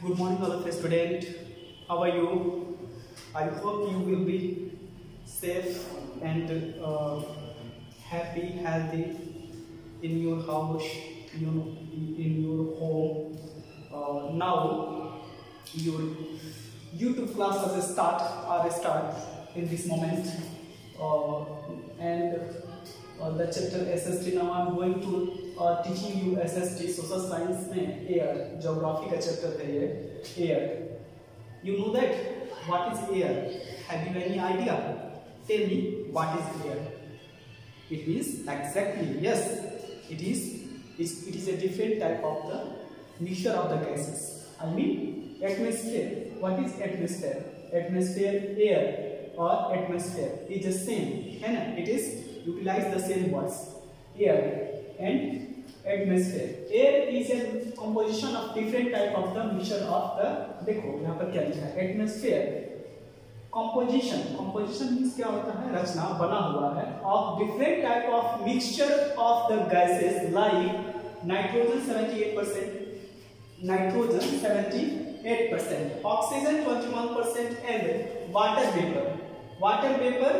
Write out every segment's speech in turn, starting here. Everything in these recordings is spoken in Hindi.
Good morning, all of you student. How are you? I hope you will be safe and happy, healthy in your house, in your home. Now, your YouTube classes start in this moment, and the chapter SST. Now I am going to teaching you SST social science में air geography का chapter है ये air. You know that what is air? Have you any idea? Tell me what is air. It is exactly, yes, it is a different type of the mixture of the gases. I mean atmosphere. What is atmosphere? Atmosphere, air or atmosphere is the same, है ना? It is utilize the same words, air and atmosphere. Air is a composition of different type of the mixture of the, देखो यहाँ पर क्या लिखा है, atmosphere. Composition means क्या होता है, रचना, बना हुआ है of different type of mixture of the gases like nitrogen 78%, nitrogen 78%, oxygen 21% and water vapor. Water vapor,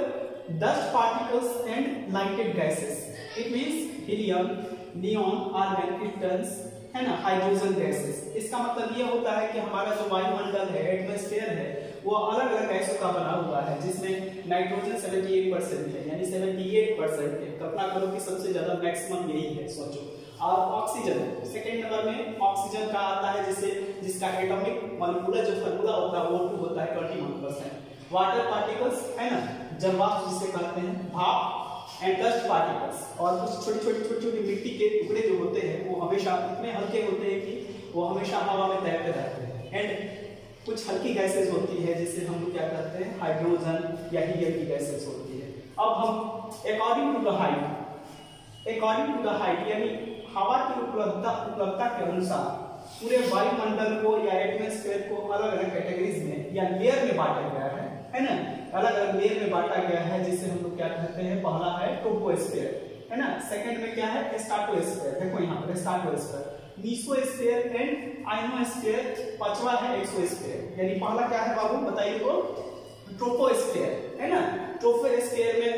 dust particles and lighted gases. It means helium, neon, argon, kryptons, है ना, हाइड्रोजन गैसेस. इसका मतलब ये होता है कि हमारा जो वायुमंडल है, एटमॉस्फेयर है, वो अलग अलग गैसों का बना हुआ है, जिसमें नाइट्रोजन 78% है, यानी 78% है. कल्पना करो कि सबसे ज्यादा मैक्सिमम यही है, सोचो. और ऑक्सीजन सेकेंड नंबर में ऑक्सीजन का आता है, जिसका एटॉमिक मॉलिक्यूलर जो फार्मूला होता है वो होता है 21%. वाटर पार्टिकल्स, है ना, जलवाष्प जिसे कहते हैं, भाप एंड डस्ट पार्टिकल्स, और कुछ छोटी मिट्टी के टुकड़े जो होते हैं वो हमेशा इतने हल्के होते हैं कि वो हमेशा हवा में तैरते रहते हैं. एंड कुछ हल्की गैसेस होती है जिसे हम लोग क्या कहते हैं, हाइड्रोजन या हीलियम की गैसेस होती है. अब हम अकॉर्डिंग टू द हाइट यानी हवा की उपलब्धता के अनुसार पूरे वायुमंडल को या एटमॉस्फेयर को अलग अलग कैटेगरीज में या लेयर में बांटा गया है ना, अलग अलग लेयर में बांटा गया है, जिसे हम लोग क्या कहते हैं, पहला है ट्रोपोस्फेयर, है ना, सेकंड में क्या है, स्ट्रेटोस्फेयर. देखो यहाँ पर स्ट्रेटोस्फेयर, मेसोस्फेयर एंड आयनोस्फेयर, पांचवा है एक्सोस्फेयर. यानी पहला क्या है बाबू बताइए, तो ट्रोपोस्फेयर, है ना. ट्रोपोस्फेयर में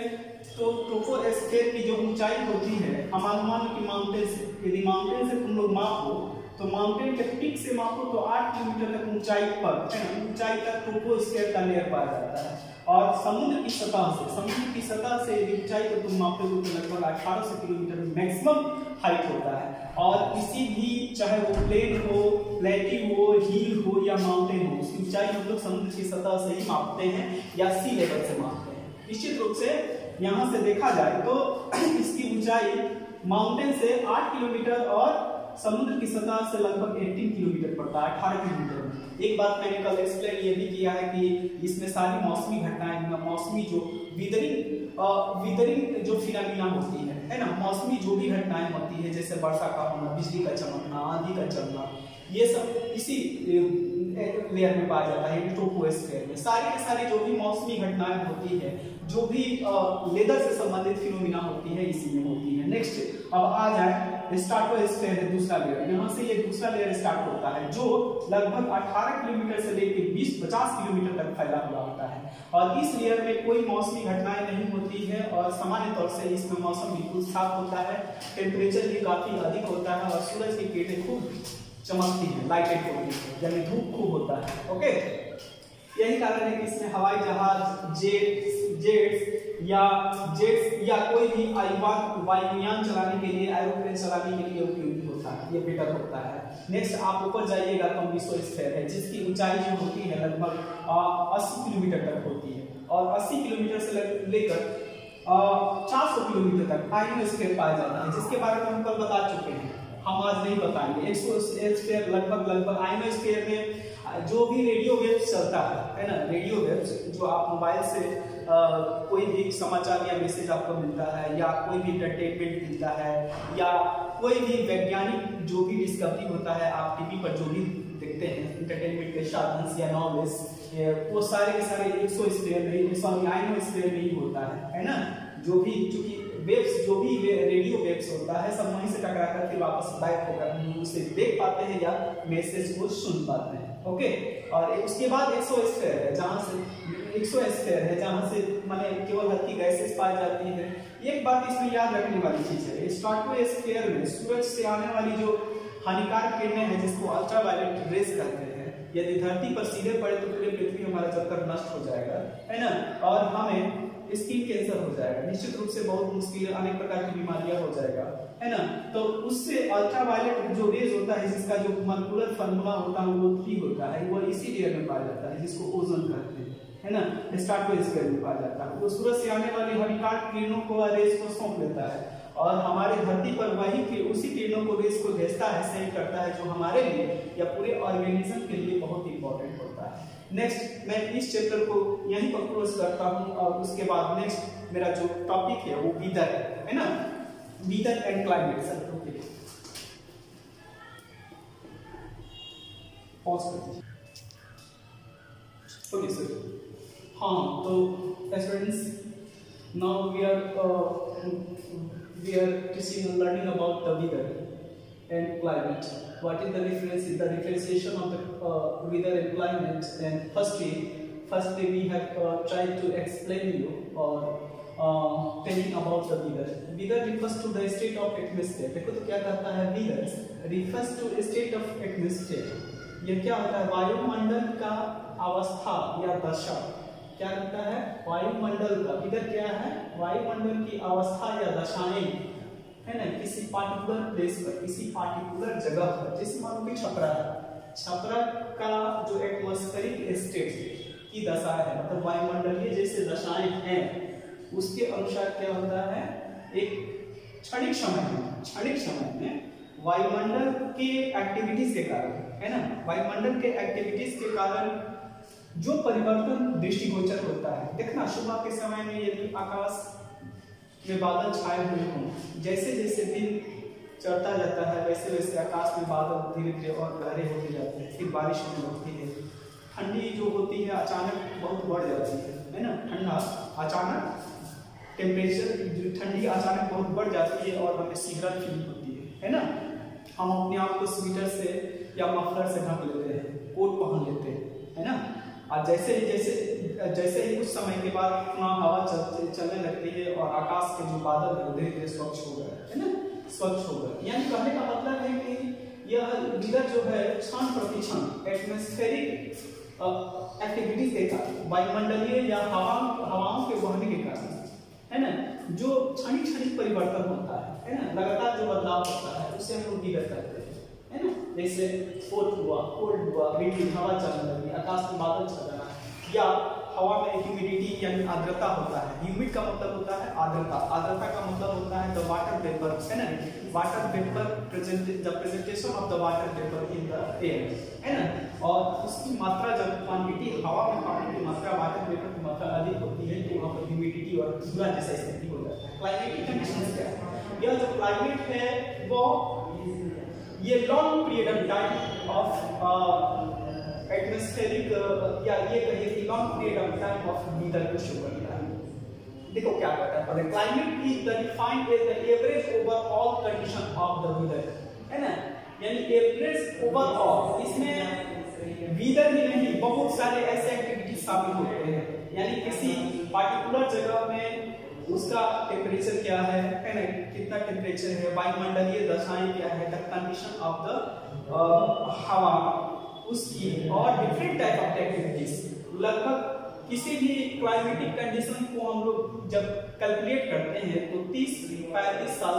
तो ट्रोपोस्फेयर की जो ऊंचाई होती है, हम अनुमान की माउंटेन से, यदि माउंटेन से तुम लोग मापो तो माउंटेन के पीक से मापो तो 8 किलोमीटर तक ऊंचाई पर, है ना, ऊंचाई तक ट्रोपोस्फेयर का लेयर पाया जाता है. और समुद्र की सतह से यदि ऊंचाई को तुम मापते हो तो लगभग 1800 किलोमीटर मैक्सिमम हाइट होता है. और किसी भी, चाहे वो प्लेन हो, प्लेटिव हो, हिल हो या माउंटेन हो, उसकी ऊंचाई हम लोग समुद्र की सतह से ही मापते हैं या सी लेवल से मापते हैं. निश्चित रूप से यहाँ से देखा जाए तो इसकी ऊंचाई माउंटेन से 8 किलोमीटर और समुद्र की सतह से लगभग 18 किलोमीटर पड़ता है, 18 किलोमीटर. एक बात मैंने कल एक्सप्लेन ये भी किया है कि इसमें सारी मौसमी घटनाएं, मौसमी जो विदरिंग जो फिनोमेना होती है ना, मौसमी जो भी घटनाएं होती है, जैसे वर्षा का होना, बिजली का चमकना, आंधी का चलना, ये सब इसी लेयर में पाया जाता है, ट्रोपोस्फेयर में. सारी के सारी जो भी मौसमी घटनाएं होती है, जो भी वेदर से संबंधित फिनोमेना होती है, इसी में होती है. नेक्स्ट अब आ जाए स्ट्रेटोस्फेयर है दूसरा लेयर. यहाँ से ये दूसरा लेयर स्टार्ट होता है जो लगभग 18 किलोमीटर से लेकर 20-50 किलोमीटर तक फैला हुआ होता है. और इस लेयर में कोई मौसमी घटनाएं नहीं होती है और सामान्य तौर से इसमें मौसम बिल्कुल साफ होता है, टेम्परेचर भी काफी अधिक होता है और सूरज की किरणें खूब चमकती है, लाइटेड होती है, यानी धूप खूब होता है. ओके, यही कारण है कि इसमें हवाई जहाज, जेट्स या कोई भी वायुयान चलाने के लिए, एरोप्लेन चलाने के लिए उपयोगी होता है, ये बेटर होता है. नेक्स्ट आप ऊपर जाइएगा तो मेसोस्फेयर है, जिसकी ऊंचाई जो होती है लगभग 80 किलोमीटर तक होती है और 80 किलोमीटर से लेकर 400 किलोमीटर तक आयनोस्फेयर पाया जाता है, जिसके बारे में हम कल बता चुके हैं, हम आज नहीं बताएंगे. एक्सोस्फेयर लगभग आयनोस्फेयर में जो भी रेडियो वेव्स चलता है ना, रेडियो वेव्स जो आप मोबाइल से कोई भी समाचार या मैसेज आपको मिलता है, या कोई भी एंटरटेनमेंट मिलता है, या कोई भी वैज्ञानिक जो भी डिस्कवरी होता है, आप टीवी पर जो भी देखते हैं एंटरटेनमेंट के साधन या नॉलेज, वो सारे के सारे एक्सोस्फेयर में, सॉरी आयनोस्फेयर में ही होता है ना. जो भी, चूंकि वेव्स जो भी रेडियो वेव्स होता है सब वहीं से टकरा कर फिर वापस बैक होकर हम उसे देख पाते हैं या मैसेज को सुन पाते हैं। ओके, और उसके बाद एक्सोस्फीयर है जहाँ से एक्सोस्फीयर है जहाँ से माने केवल हल्की गैसेस पाई जाती है। एक बात इसमें याद रखने वाली चीज है, स्ट्रेटोस्फीयर में सूरज से आने वाली जो हानिकारक किरणें हैं जिसको अल्ट्रावायलेट रेज कहते हैं, यदि धरती पर सीधे पड़े तो पूरे पृथ्वी हमारा जलकर नष्ट हो जाएगा, है ना, और हमें स्किन कैंसर हो जाएगा, निश्चित रूप से बहुत मुश्किल अनेक प्रकार की बीमारियां हो जाएगा, है ना। तो उससे अल्ट्रावायलेट जो रेज होता है जिसका जो मॉलिक्यूलर फार्मूला होता है वो 3 होता है, वो इसी लेयर में पाया जाता है जिसको ओजोन कहते हैं, है ना, स्ट्रेटोस्फीयर में पाया जाता है। वो सूरज से आने वाली हानिकारक किरणों को रेज को सौंप लेता है और हमारे धरती पर वही उसी किरणों को रेज को भेजता है, सेंड करता है, जो हमारे लिए या पूरे ऑर्गेनिज्म के लिए बहुत इंपॉर्टेंट होता है। नेक्स्ट मैं इस चैप्टर को यहीं पर क्लोज करता हूं और उसके बाद नेक्स्ट मेरा जो टॉपिक है वो वेदर है ना, weather and climate. Sir okay pause कर दीजिए। ओके सर, हाँ तो students now we are teaching and learning about the weather and climate. What is the difference in the differentiation of the weather and climate? And firstly we have tried to explain you or telling about the weather. Weather refers to the state of atmosphere. देखो तो क्या कहता है, weather refers to state of atmosphere. ये क्या होता है, वायुमंडल का अवस्था या दशा। क्या कहता है, वायुमंडल का, इधर क्या है, वायुमंडल की अवस्था या दशाएं, है ना, किसी पार्टिकुलर प्लेस पर, किसी पार्टिकुलर जगह पर, जैसे मान लो कि छपरा है, छपरा का जो एटमॉस्फेरिक स्टेट की दशा है, मतलब वायुमंडलीय जैसे दशाएं हैं उसके अनुसार क्या होता है, एक क्षणिक समय में वायुमंडल के एक्टिविटीज के कारण, है ना, वायुमंडल के एक्टिविटीज के कारण जो परिवर्तन दृष्टिगोचर होता है। देखना सुबह के समय में यदि आकाश में बादल छाए हुए हों, जैसे जैसे दिन चढ़ता जाता है वैसे वैसे आकाश में बादल धीरे धीरे और गहरे होते जाते हैं, फिर बारिश होने लगती है, ठंडी जो होती है अचानक बहुत बढ़ जाती है ना, ठंडा अचानक टेम्परेचर जो ठंडी अचानक बहुत बढ़ जाती है और हमें शीघ्र फील होती है ना, हम अपने आप को स्वेटर से या मफलर से ढक लेते हैं, कोट पहन लेते हैं, है ना, और जैसे ही कुछ समय के बाद हवा चलने लगती है और आकाश के जो बादल है धीरे धीरे स्वच्छ हो गए, है ना, स्वच्छ हो गए। यानी कहने का मतलब है कि यह वेदर जो है क्षण प्रति क्षण एटमॉस्फेरिक एक्टिविटीज के कारण, वायुमंडलीय या हवाओं के बहने के कारण, है ना, जो क्षणिक परिवर्तन होता है ना, लगातार जो बदलाव होता है उसे हम लोग वेदर कहते हैं, है ना, जैसे कोल्ड हुआ, विंडी हवा चलने लगी, आकाश में बादल छा जाना, या हवा में ह्यूमिडिटी यानी आर्द्रता होता है। ह्यूमिड का मतलब होता है आर्द्रता का मतलब होता है द वाटर वेपर, है ना, water vapour the presentation of the water vapour in the air, है ना, और उसकी मात्रा जब क्वांटिटी हवा में पानी की मात्रा वाटर वेपर की मात्रा अधिक होती है तो वहाँ पर ह्यूमिडिटी और धुआं जैसा स्थिति हो जाता है। क्लाइमेटिक कंडीशंस क्या है, यह जो क्लाइमेट है वो ये long period of time of atmospheric या ये कहिए कि long period of time of weather को शो करता है। देखो क्या कहता है, climate is the defined as the average over all condition of the weather, है ना, यानी एवरेज ओवर ऑल, इसमें वेदर ही नहीं बहुत सारे ऐसे एक्टिविटीज शामिल होते हैं, यानी किसी पार्टिकुलर जगह में उसका टेम्परेचर क्या है ना, कितना टेम्परेचर है, वायुमंडलीय दशाएं क्या है, द कंडीशन ऑफ द हवा उसकी, और डिफरेंट टाइप ऑफ एक्टिविटीज। लगभग किसी भी क्लाइमेटिक कंडीशन को हम लोग जब कैलकुलेट करते हैं तो 30-35 साल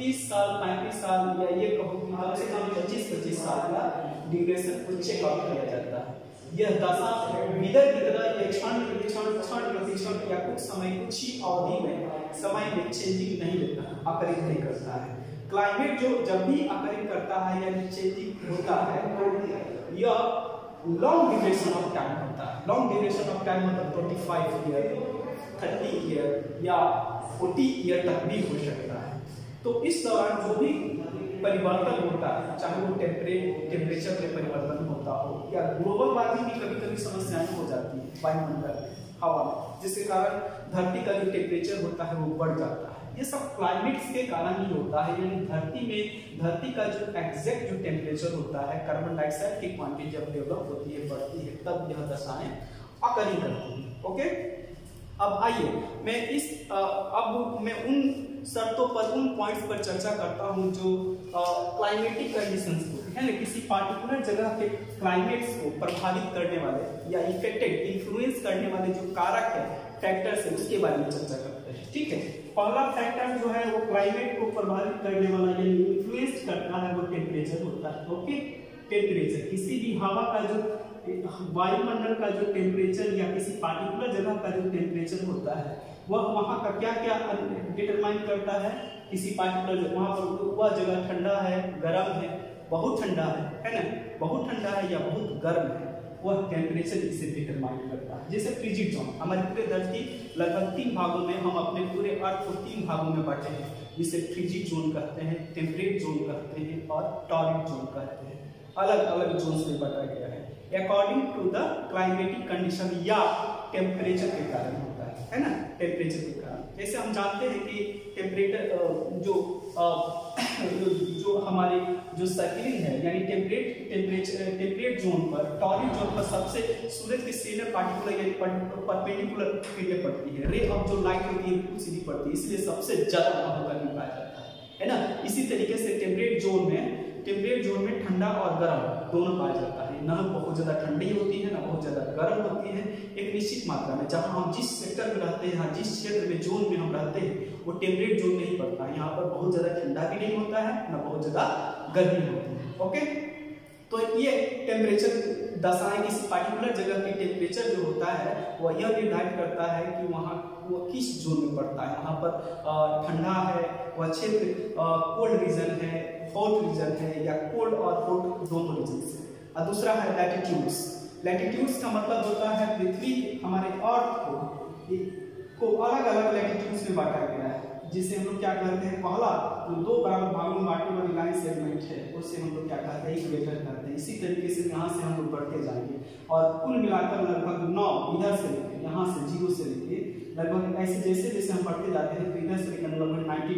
35 साल या ये कहो कि कम से कम 25 साल का ड्यूरेशन को चेकआउट किया जाता है। यह दशा वेदर की तरह ये क्षण प्रतिक्षण या कुछ समय कुछ ही अवधि में समय में चेंजिंग नहीं लेता, अकरित नहीं करता है। क्लाइमेट जो जब भी अकरित करता है या चेंजिंग होता है तो यह लॉन्ग ड्यूरेशन ऑफ टाइम होता है। लॉन्ग ड्यूरेशन ऑफ टाइम मतलब 25 ईयर 30 ईयर या 40 ईयर तक भी हो सकता है। तो इस दौरान जो भी परिवर्तन होता है, चाहे वो टेम्परेचर में परिवर्तन होता हो या ग्लोबल वार्मिंग की कभी कभी समस्याएं हो जाती है वायुमंडल हवा, जिसके कारण धरती का जो टेम्परेचर होता है वो बढ़ जाता है। ये सब क्लाइमेट्स के कारण ही होता है, यानी धरती का जो एग्जैक्ट जो टेम्परेचर होता है, कार्बन डाइऑक्साइड की क्वांटिटी जब डेवलप होती है, बढ़ती है, तब यह दशाएं अकरिंग करती हैं। ओके, अब आइए अब मैं उन शर्तों पर, उन पॉइंट्स पर चर्चा करता हूं जो क्लाइमेटिक कंडीशंस को, है ना, किसी पार्टिकुलर जगह के क्लाइमेट्स को प्रभावित करने वाले या इन्फ्लुएंस करने वाले जो कारक है, फैक्टर्स है, उसके बारे में चर्चा करते हैं। ठीक है, पहला फैक्टर जो है वो क्लाइमेट को प्रभावित करने वाला यानी इन्फ्लुएंस करता है, वो टेम्परेचर होता है। ओके, टेम्परेचर किसी भी हवा का जो वायुमंडल का जो टेम्परेचर या किसी पार्टिकुलर जगह का जो टेम्परेचर होता है, वह वहाँ का क्या क्या डिटरमाइन करता है। किसी पार्टिकुलर वहाँ पर वह जगह ठंडा है, गर्म है, बहुत ठंडा है ना, बहुत ठंडा है या बहुत गर्म है, वह टेम्परेचर इसे डिटरमाइन करता है। जैसे फ्रिजिड जोन, हमारी पूरे धरती लगभग 3 भागों में, हम अपने पूरे अर्थ को 3 भागों में बांटे हैं, जिसे फ्रिजिड जोन कहते हैं, टेम्परेट जोन कहते हैं और टॉरिड जोन कहते हैं। अलग अलग जोन में बांटा गया है according to the climatic condition या टेम्परेचर के कारण होता है ना, टेम्परेचर के कारण। जैसे हम जानते हैं कि टेम्परेचर जो हमारे जो सर्किलिंग है, यानी टेम्परेट जोन पर, टॉरिड जोन पर सबसे सूरज की सीधे पार्टिकुलर यानी परपेंडिकुलर किरणें पड़ती है, रे ऑफ जो लाइट होती है बिल्कुल सीधी पड़ती है, इसलिए सबसे ज्यादा वहां पर गर्मी पाया जाता है ना। इसी तरीके से टेम्परेट जोन में ठंडा और गर्म दोनों पाया जाता है, न बहुत ज्यादा ठंडी होती है, न बहुत ज्यादा गर्म होती है, एक निश्चित मात्रा में। जहां हम जिस सेक्टर में रहते हैं, जिस क्षेत्र में, जोन में हम रहते हैं, वो टेम्परेट जोन नहीं पड़ता है। यहाँ पर बहुत ज्यादा ठंडा भी नहीं होता है, न बहुत ज्यादा गर्मी होती है। ओके, तो ये टेम्परेचर दशाएं किसी पार्टिकुलर जगह की टेम्परेचर जो होता है वह यह निर्धारित करता है कि वहाँ वो किस जोन में पड़ता है। वहाँ पर ठंडा है, वह क्षेत्र कोल्ड रीजन है, हॉट रीजन है, या कोल्ड और हॉट दोनों रीजन है। और दूसरा है लैटिट्यूड्स का मतलब होता है पृथ्वी, हमारे अर्थ को अलग अलग लैटिट्यूड्स में बांटा गया है, जिसे हम लोग क्या कहते हैं, पहला जो 2 बराबर भागों में बांटने वाली लाइन सेगमेंट है, उससे हम लोग क्या कहते हैं, इक्वेटर कहते हैं। इसी तरीके से यहाँ से हम लोग बढ़ते जाएंगे और कुल मिलाकर लगभग 9 इधर से लेके, यहाँ से 0 से लेके लगभग ऐसे जैसे हम बढ़ते जाते हैं, तो इधर से लेकर लगभग 90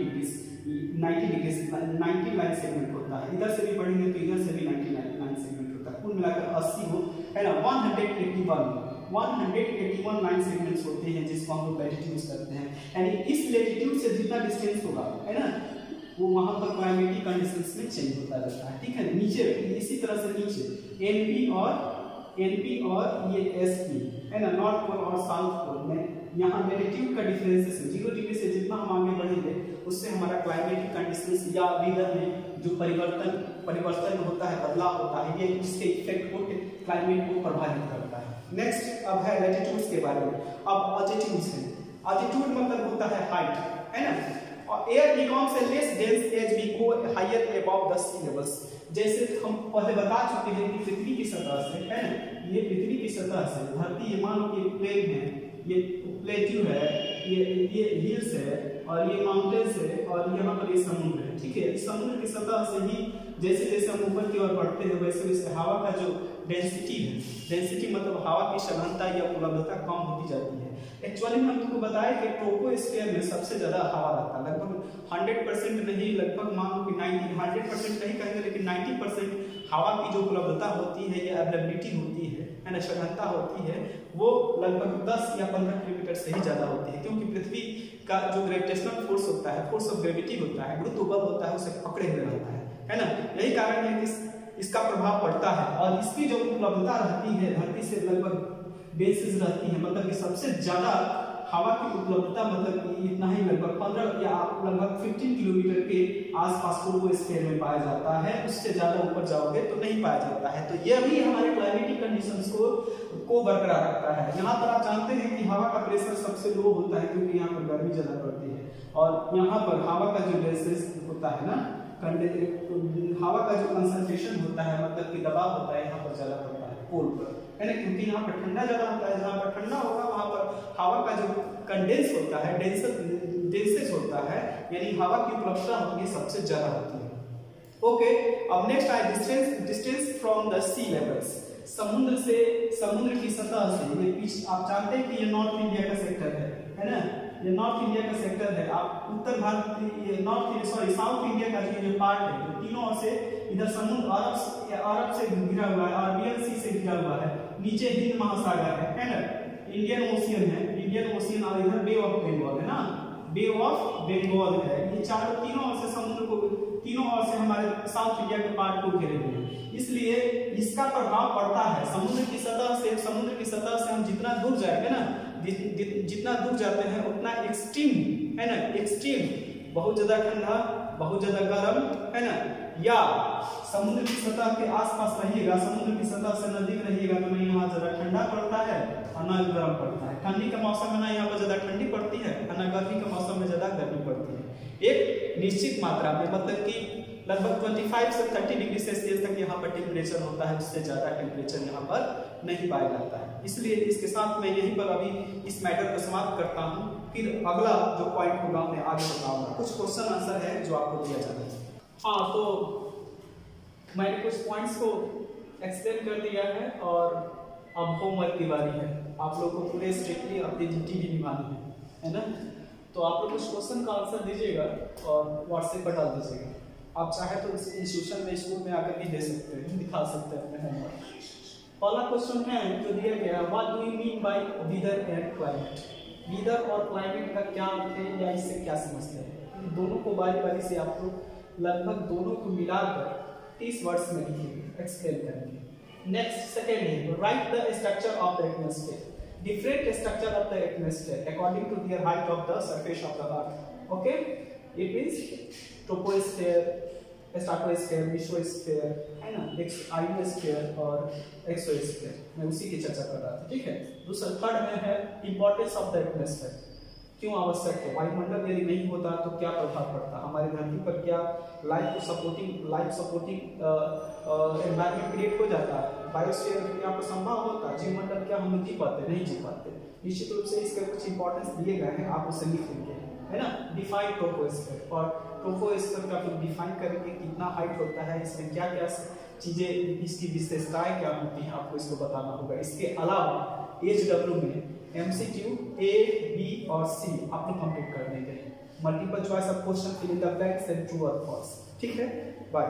लाइन सेगमेंट होता है। इधर से भी बढ़ेंगे तो इधर से भी 90 लाइन सेगमेंट होता है। कुल मिलाकर 80 हो, है ना, 181 लाइन सेगमेंट्स होते हैं, जिसको हम लोग लैटिट्यूड्स करते हैं। यानी इस लैटिट्यूड से जितना डिस्टेंस होगा, है ना, वो वहां पर क्लाइमेटिक कंडीशंस में चेंज होता रहता है। ठीक है, नीचे इसी तरह से नीचे एनपी और ये एसपी, है ना, नॉर्थ पोल और साउथ पोल में यहाँ लैटिट्यूड का डिफरेंस 0 डिग्री से जितना हम आगे बढ़ेंगे, उससे हमारा क्लाइमेटिक कंडीशंस या वेदर में जो परिवर्तन होता है, बदलाव होता है, ये इसके इफेक्ट को क्लाइमेट को प्रभावित करता है। नेक्स्ट अब है लैटिट्यूड्स के बारे में। अब अल्टीट्यूड्स है। अल्टीट्यूड मतलब होता है हाइट, है ना, और air becomes less dense as we go higher above the sea levels. जैसे हम पहले बता चुके हैं कि पृथ्वी की सतह से, है ना, ये पृथ्वी की सतह से धरती, ये मान लो कि प्लेन है, ये प्लेट्यू है, ये हिल्स है और ये माउंटेन्स है और यहाँ पर ये समुद्र है। ठीक है, समुद्र की सतह से ही जैसे जैसे हम ऊपर की ओर बढ़ते हैं, वैसे वैसे हवा का जो डेंसिटी मतलब हवा की सघनता या उपलब्धता कम होती जाती है। एक्चुअली में हम तुमको बताया कि ट्रोपोस्फीयर में सबसे ज्यादा हवा रहता है, लगभग 100% नहीं, लगभग मान लो कि 100% नहीं कहेंगे, लेकिन 90% हवा की जो उपलब्धता होती है या अवेलेबिलिटी होती है ना, सघनता होती है, वो लगभग 10 या 15 किलोमीटर से ही ज्यादा होती है, क्योंकि पृथ्वी का जो ग्रेविटेशनल फोर्स होता है, फोर्स ऑफ ग्रेविटी होता है, गुरुत्व बल होता है, उसे पकड़े हुए रहता है ना। यही कारण है कि इसका प्रभाव पड़ता है और इसकी जो उपलब्धता रहती है धरती से लगभग बेसिस रहती है, मतलब कि सबसे ज्यादा हवा की उपलब्धता मतलब कि इतना ही, लगभग 15 या लगभग 15 किलोमीटर के आसपास ट्रोपोस्फीयर में पाया जाता है। उससे ज्यादा ऊपर जाओगे तो नहीं पाया जाता है। तो यह भी हमारे क्लाइमेटिक कंडीशंस को बरकरार रखता है। यहाँ पर आप जानते हैं कि हवा का प्रेशर सबसे लो होता है, क्योंकि यहाँ पर गर्मी ज्यादा पड़ती है, और यहाँ पर हवा का जो डेंसिटी होता है ना, हवा का जो कंसंट्रेशन होता है, मतलब कि दबाव होता है, यहाँ पर ज्यादा पड़ता है पोल पर, है ना, क्योंकि यहाँ पर ठंडा ज्यादा होता है। जहाँ पर ठंडा होगा वहाँ पर हवा का जो कंडेंस होता है, डेंसेस होता है, यानी हवा की उपलब्धता होती है, सबसे ज्यादा होती है। ओके, अब नेक्स्ट है distance from the sea levels. समुद्र की सतह से, ये आप जानते हैं कि ये नॉर्थ इंडिया का सेक्टर है ना, ये नॉर्थ इंडिया का सेक्टर है। आप उत्तर भारत, ये साउथ इंडिया का जो पार्ट है, जो तीनों ओर से इधर समुद्र अरब से घिरा हुआ है, अरबियन सी से घिरा हुआ है, नीचे हिंद महासागर है ना, इंडियन ओशियन है, इंडियन ओशियन, और इधर बे ऑफ बंगाल है ना, बे ऑफ बंगाल है। ये तीनों ओर से समुद्र को, तीनों ओर से हमारे साउथ इंडिया के पार्ट को घेरे हुए हैं, इसलिए इसका प्रभाव पड़ता है समुद्र की सतह से हम जितना दूर जाएंगे ना, जितना दूर जाते हैं उतना एक्सट्रीम है ना, एक्सट्रीम बहुत ज्यादा ठंडा, बहुत ज्यादा गर्म है ना, या समुद्र की सतह के आसपास रहिएगा, समुद्र की सतह से नजदीक रहिएगा तो नहीं यहाँ ज्यादा ठंडा पड़ता है और ना गर्म पड़ता है। ठंडी के मौसम में ना यहाँ पर ज्यादा ठंडी पड़ती है और ना गर्मी के मौसम में ज्यादा गर्मी पड़ती है। एक निश्चित मात्रा में, मतलब कि लगभग 25 से 30 डिग्री सेल्सियस तक यहाँ पर टेम्परेचर होता है, उससे ज्यादा टेम्परेचर यहाँ पर नहीं पाया जाता है। इसलिए इसके साथ मैं यहीं पर अभी इस मैटर को समाप्त करता हूँ, फिर अगला जो पॉइंट होगा मैं आगे बताऊंगा। कुछ क्वेश्चन आंसर है जो आपको दिया जाना है। हाँ, तो मैंने कुछ पॉइंट्स को एक्सप्लेन कर दिया है और अब होमवर्क की बारी है। आप लोगों को पूरे स्ट्रिक्टली अपनी ड्यूटी भी निभानी है ना। तो आप लोग कुछ क्वेश्चन का आंसर दीजिएगा और व्हाट्सएप पर डाल दीजिएगा। आप चाहे तो इंस्टीट्यूशन में, स्कूल में आकर भी दे सकते हैं, दिखा सकते हैं अपने होमवर्क। पहला क्वेश्चन है जो दिया गया, what do you mean by weather and climate. Weather और क्लाइमेट का क्या अर्थ है या इससे क्या समझते हैं, दोनों को बारी बारी से आप लोग लगभग दोनों को मिलाकर 30 वर्ड्स में लिखिए, एक्सप्लेन करेंगे। नेक्स्ट सेकेंड है, right the structure of the atmosphere. Different structure of the atmosphere according to their height of the surface of the earth. Okay, it means troposphere, stratosphere, mesosphere है ना, ionosphere और exosphere। मैं उसी की चर्चा कर रहा था, ठीक है। दूसरा थर्ड में है importance of the atmosphere, क्यों आवश्यक है। वायुमंडल यदि नहीं होता तो क्या प्रभाव पड़ता, हमारी धरती पर क्या लाइफ सपोर्टिंग एनवायरनमेंट क्रिएट हो जाता है, बायोस्फीयर यहाँ पर संभव होता है, जीवमंडल क्या हम जी पाते, नहीं जी पाते। निश्चित रूप से इसके कुछ इंपॉर्टेंस दिए गए हैं, आप उसे लिख लेंगे है ना। डिफाइन ट्रोपोस्फीयर, और ट्रोपोस्फीयर का फिर डिफाइन करेंगे कितना हाइट होता है, इसमें क्या क्या चीजें, इसकी विशेषताएं क्या होती हैं, आपको इसको बताना होगा। इसके अलावा HW में MCQ A, B और C आप लोग कंप्लीट कर देंगे। Multiple choice of question, fill in the blanks and true और फॉल्स, ठीक है। बाय।